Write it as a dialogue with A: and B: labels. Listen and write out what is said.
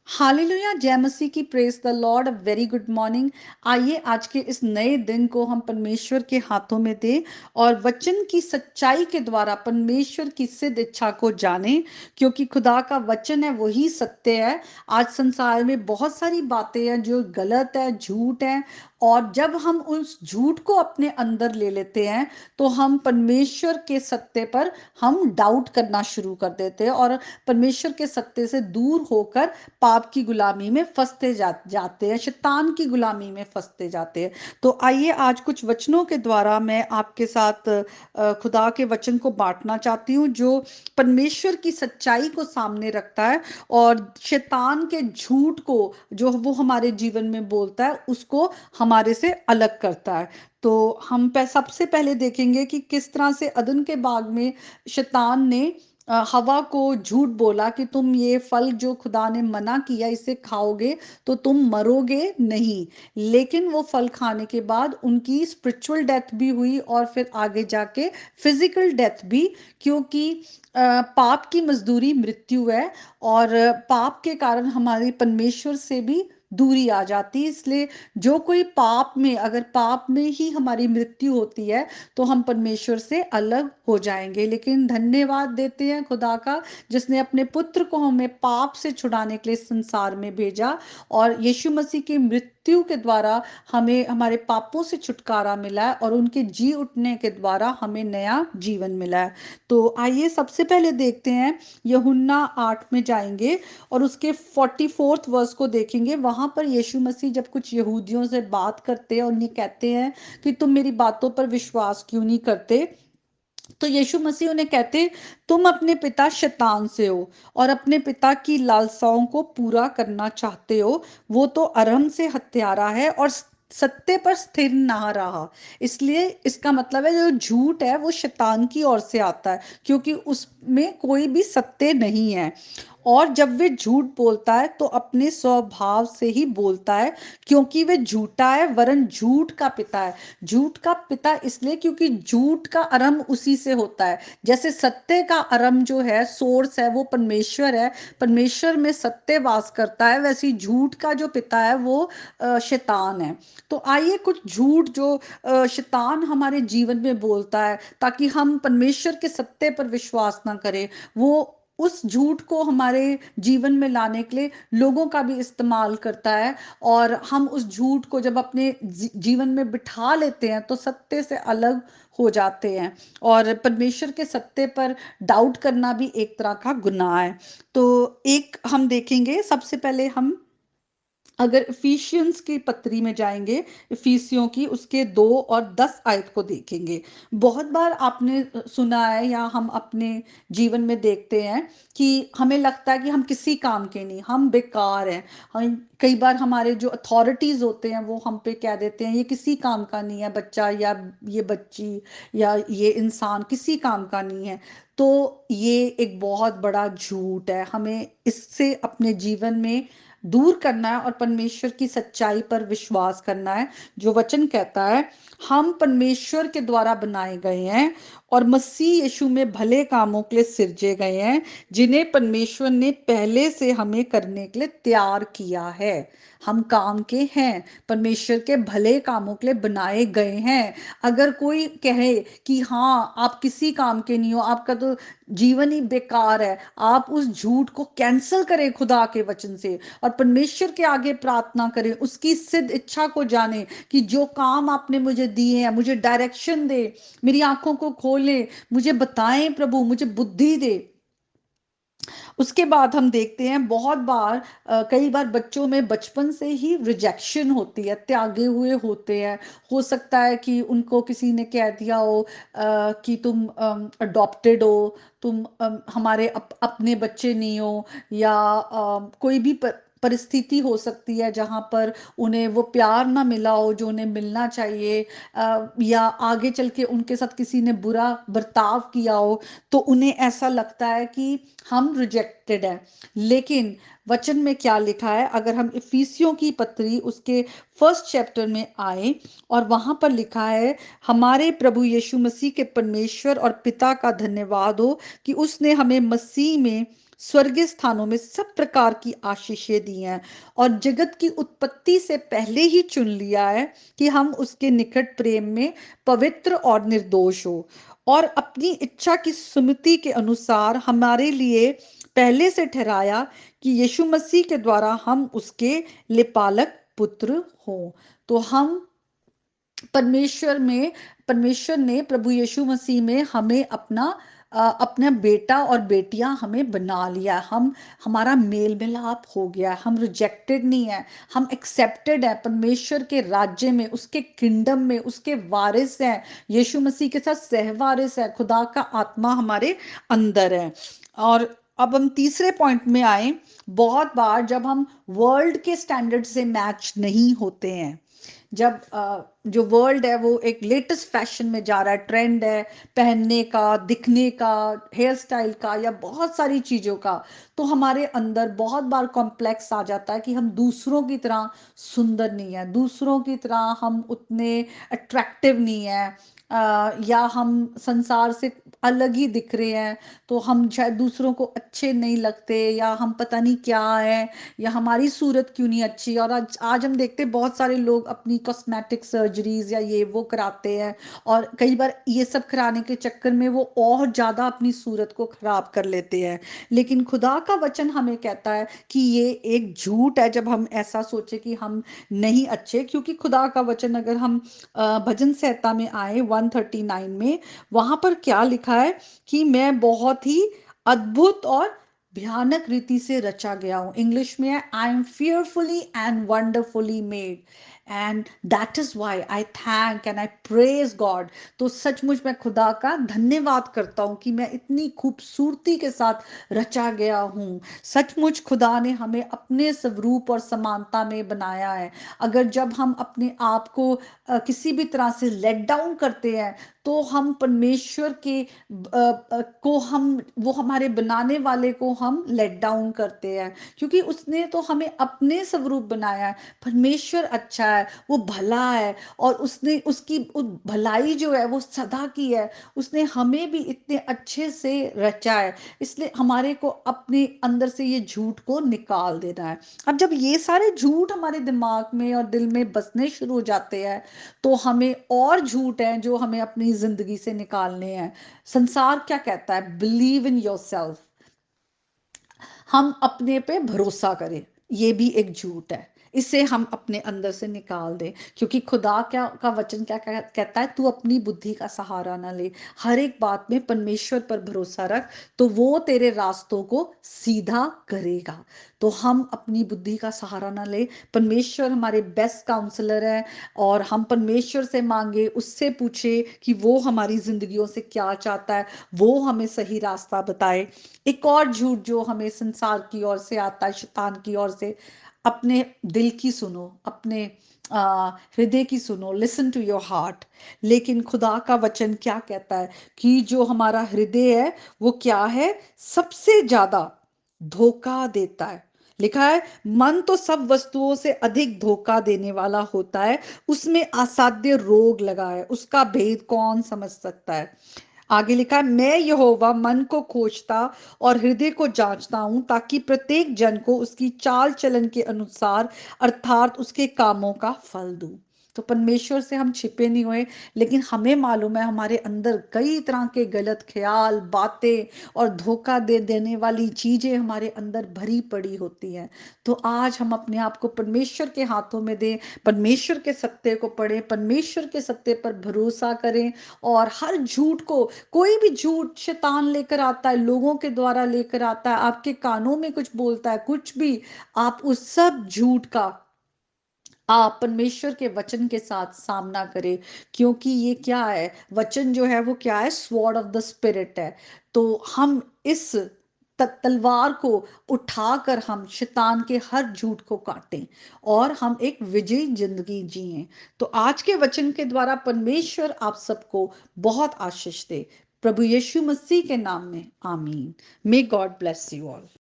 A: Hallelujah, जय मसीह की, praise the Lord, very good morning. आइए आज के इस नए दिन को हम परमेश्वर के हाथों में दें और वचन की सच्चाई के द्वारा परमेश्वर की सिद्ध इच्छा को जानें, क्योंकि खुदा का वचन है वही सत्य है। आज संसार में बहुत सारी बातें हैं जो गलत है, झूठ है, और जब हम उस झूठ को अपने अंदर ले लेते हैं तो हम परमेश्वर के सत्य पर हम डाउट करना शुरू कर देते हैं और परमेश्वर के सत्य से दूर होकर पाप की गुलामी में फंसते जाते हैं, शैतान की गुलामी में फंसते जाते हैं। तो आइए आज कुछ वचनों के द्वारा मैं आपके साथ खुदा के वचन को बांटना चाहती हूँ, जो परमेश्वर की सच्चाई को सामने रखता है और शैतान के झूठ को जो वो हमारे जीवन में बोलता है उसको हमारे से अलग करता है। तो हम सबसे पहले देखेंगे कि किस तरह से अदन के बाग में शैतान ने हवा को झूठ बोला कि तुम ये फल जो खुदा ने मना किया इसे खाओगे तो तुम मरोगे नहीं। लेकिन वो फल खाने के बाद उनकी स्पिरिचुअल डेथ भी हुई और फिर आगे जाके फिजिकल डेथ भी, क्योंकि पाप की मजदूरी मृत्यु है और पाप के कारण हमारी परमेश्वर से भी दूरी आ जाती है। इसलिए जो कोई पाप में, अगर पाप में ही हमारी मृत्यु होती है तो हम परमेश्वर से अलग हो जाएंगे। लेकिन धन्यवाद देते हैं खुदा का, जिसने अपने पुत्र को हमें पाप से छुड़ाने के लिए संसार में भेजा और यीशु मसीह की मृत्यु के द्वारा हमें हमारे पापों से छुटकारा मिला है और उनके जी उठने के द्वारा हमें नया जीवन मिला है। तो आइए सबसे पहले देखते हैं, यूहन्ना 8 में जाएंगे और उसके 44 वर्स को देखेंगे। वहां पर यीशु मसीह जब कुछ यहूदियों से बात करते हैं और उन्हें कहते हैं कि तुम मेरी बातों पर विश्वास क्यों नहीं करते, तो यीशु मसीह उन्हें कहते, तुम अपने पिता शैतान से हो और अपने पिता की लालसाओं को पूरा करना चाहते हो। वो तो अरम से हत्यारा है और सत्य पर स्थिर ना रहा। इसलिए इसका मतलब है जो झूठ है वो शैतान की ओर से आता है, क्योंकि उसमें कोई भी सत्य नहीं है। और जब वे झूठ बोलता है तो अपने स्वभाव से ही बोलता है, क्योंकि वे झूठा है वरन झूठ का पिता है। झूठ का पिता इसलिए क्योंकि झूठ का आरंभ उसी से होता है। जैसे सत्य का आरंभ जो है, सोर्स है, वो परमेश्वर है, परमेश्वर में सत्य वास करता है, वैसे ही झूठ का जो पिता है वो शैतान है। तो आइए कुछ झूठ जो शैतान हमारे जीवन में बोलता है ताकि हम परमेश्वर के सत्य पर विश्वास ना करें, वो उस झूठ को हमारे जीवन में लाने के लिए लोगों का भी इस्तेमाल करता है। और हम उस झूठ को जब अपने जीवन में बिठा लेते हैं तो सत्य से अलग हो जाते हैं और परमेश्वर के सत्य पर डाउट करना भी एक तरह का गुनाह है। तो एक हम देखेंगे, सबसे पहले हम अगर इफिशियंस की पत्री में जाएंगे, इफिसियों की उसके 2 और 10 आयत को देखेंगे। बहुत बार आपने सुना है या हम अपने जीवन में देखते हैं कि हमें लगता है कि हम किसी काम के नहीं, हम बेकार हैं। हम कई बार हमारे जो अथॉरिटीज होते हैं वो हम पे कह देते हैं ये किसी काम का नहीं है, बच्चा या ये बच्ची या ये इंसान किसी काम का नहीं है। तो ये एक बहुत बड़ा झूठ है। हमें इससे अपने जीवन में दूर करना है और परमेश्वर की सच्चाई पर विश्वास करना है, जो वचन कहता है हम परमेश्वर के द्वारा बनाए गए हैं और मसीह यीशु में भले कामों के लिए सिरजे गए हैं, जिन्हें परमेश्वर ने पहले से हमें करने के लिए तैयार किया है। हम काम के हैं, परमेश्वर के भले कामों के लिए बनाए गए हैं। अगर कोई कहे कि हाँ आप किसी काम के नहीं हो, आपका तो जीवन ही बेकार है, आप उस झूठ को कैंसिल करें खुदा के वचन से और परमेश्वर के आगे प्रार्थना करें, उसकी सिद्ध इच्छा को जाने कि जो काम आपने मुझे दिए हैं, मुझे डायरेक्शन दे, मेरी आंखों को खोले, मुझे बताएं प्रभु, मुझे बुद्धि दे। उसके बाद हम देखते हैं बहुत बार कई बार बच्चों में बचपन से ही रिजेक्शन होती है, त्यागे हुए होते हैं। हो सकता है कि उनको किसी ने कह दिया हो कि तुम अडॉप्टेड हो, तुम हमारे अपने बच्चे नहीं हो, या कोई भी परिस्थिति हो सकती है जहां पर उन्हें वो प्यार ना मिला हो जो उन्हें मिलना चाहिए, या आगे चल के उनके साथ किसी ने बुरा बर्ताव किया हो, तो उन्हें ऐसा लगता है कि हम रिजेक्टेड हैं। लेकिन वचन में क्या लिखा है, अगर हम इफिसियों की पत्री उसके 1 चैप्टर में आए और वहां पर लिखा है, हमारे प्रभु यीशु मसीह के परमेश्वर और पिता का धन्यवाद हो कि उसने हमें मसीह में स्वर्गीय स्थानों में सब प्रकार की आशीषें दी हैं, और जगत की उत्पत्ति से पहले ही चुन लिया है कि हम उसके निकट प्रेम में पवित्र और निर्दोष हो, और अपनी इच्छा की सुमति के अनुसार हमारे लिए पहले से ठहराया कि यीशु मसीह के द्वारा हम उसके लिपालक पुत्र हों। तो हम परमेश्वर ने प्रभु यीशु मसीह में हमें अपना बेटा और बेटियां हमें बना लिया। हमारा मेल मिलाप हो गया, हम रिजेक्टेड नहीं है, हम एक्सेप्टेड है परमेश्वर के राज्य में, उसके किंगडम में, उसके वारिस हैं, यीशु मसीह के साथ सहवारिस है, खुदा का आत्मा हमारे अंदर है। और अब हम तीसरे पॉइंट में आए। बहुत बार जब हम वर्ल्ड के स्टैंडर्ड से मैच नहीं होते हैं, जब जो वर्ल्ड है वो एक लेटेस्ट फैशन में जा रहा है, ट्रेंड है पहनने का, दिखने का, हेयर स्टाइल का, या बहुत सारी चीज़ों का, तो हमारे अंदर बहुत बार कॉम्प्लेक्स आ जाता है कि हम दूसरों की तरह सुंदर नहीं है, दूसरों की तरह हम उतने अट्रैक्टिव नहीं है, या हम संसार से अलग ही दिख रहे हैं, तो हम शायद दूसरों को अच्छे नहीं लगते, या हम पता नहीं क्या है, या हमारी सूरत क्यों नहीं अच्छी। और आज हम देखते हैं बहुत सारे लोग अपनी कॉस्मेटिक सर्जरीज या ये वो कराते हैं, और कई बार ये सब कराने के चक्कर में वो और ज़्यादा अपनी सूरत को खराब कर लेते हैं। लेकिन खुदा का वचन हमें कहता है कि ये एक झूठ है जब हम ऐसा सोचे कि हम नहीं अच्छे, क्योंकि खुदा का वचन अगर हम भजन संहिता में आए 139 में, वहां पर क्या लिखा है कि मैं बहुत ही अद्भुत और भयानक रीति से रचा गया हूं। इंग्लिश में है, I am fearfully and wonderfully made, and that is why I thank and I praise God। तो सचमुच मैं खुदा का धन्यवाद करता हूं कि मैं इतनी खूबसूरती के साथ रचा गया हूं। सचमुच खुदा ने हमें अपने स्वरूप और समानता में बनाया है। अगर जब हम अपने आप को किसी भी तरह से लेट डाउन करते हैं, तो हम परमेश्वर के को हम वो हमारे बनाने वाले को हम लेट डाउन करते हैं, क्योंकि उसने तो हमें अपने स्वरूप बनाया है। परमेश्वर अच्छा है, वो भला है, और उसने उसकी भलाई जो है वो सदा की है। उसने हमें भी इतने अच्छे से रचा है, इसलिए हमारे को अपने अंदर से ये झूठ को निकाल देना है। अब जब ये सारे झूठ हमारे दिमाग में और दिल में बसने शुरू हो जाते हैं, तो हमें और झूठ है जो हमें अपनी जिंदगी से निकालने हैं। संसार क्या कहता है? बिलीव इन योर सेल्फ, हम अपने पे भरोसा करें, ये भी एक झूठ है। इसे हम अपने अंदर से निकाल दें, क्योंकि खुदा क्या का वचन क्या कहता है? तू अपनी बुद्धि का सहारा ना ले, हर एक बात में परमेश्वर पर भरोसा रख, तो वो तेरे रास्तों को सीधा करेगा। तो हम अपनी बुद्धि का सहारा ना ले, परमेश्वर हमारे बेस्ट काउंसलर है, और हम परमेश्वर से मांगे, उससे पूछे कि वो हमारी जिंदगियों से क्या चाहता है, वो हमें सही रास्ता बताए। एक और झूठ जो हमें संसार की ओर से आता है, शैतान की ओर से, अपने दिल की सुनो, अपने हृदय की सुनो, लिसन टू योर हार्ट। लेकिन खुदा का वचन क्या कहता है कि जो हमारा हृदय है वो क्या है? सबसे ज्यादा धोखा देता है। लिखा है, मन तो सब वस्तुओं से अधिक धोखा देने वाला होता है, उसमें असाध्य रोग लगा है, उसका भेद कौन समझ सकता है। आगे लिखा है, मैं यहोवा मन को खोजता और हृदय को जांचता हूं, ताकि प्रत्येक जन को उसकी चाल चलन के अनुसार अर्थात उसके कामों का फल दूं। तो परमेश्वर से हम छिपे नहीं हुए, लेकिन हमें मालूम है हमारे अंदर कई तरह के गलत ख्याल, बातें और धोखा दे देने वाली चीजें हमारे अंदर भरी पड़ी होती हैं। तो आज हम अपने आप को परमेश्वर के हाथों में दें, परमेश्वर के सत्य को पढ़ें, परमेश्वर के सत्य पर भरोसा करें, और हर झूठ को, कोई भी झूठ शैतान लेकर आता है, लोगों के द्वारा लेकर आता है, आपके कानों में कुछ बोलता है, कुछ भी, आप उस सब झूठ का आप परमेश्वर के वचन के साथ सामना करें। क्योंकि ये क्या है? वचन जो है वो क्या है? स्वॉर्ड ऑफ द स्पिरिट है। तो हम इस तलवार को उठाकर हम शैतान के हर झूठ को काटें, और हम एक विजयी जिंदगी जिएं। तो आज के वचन के द्वारा परमेश्वर आप सबको बहुत आशीष दे। प्रभु यीशु मसीह के नाम में आमीन। May God bless you all.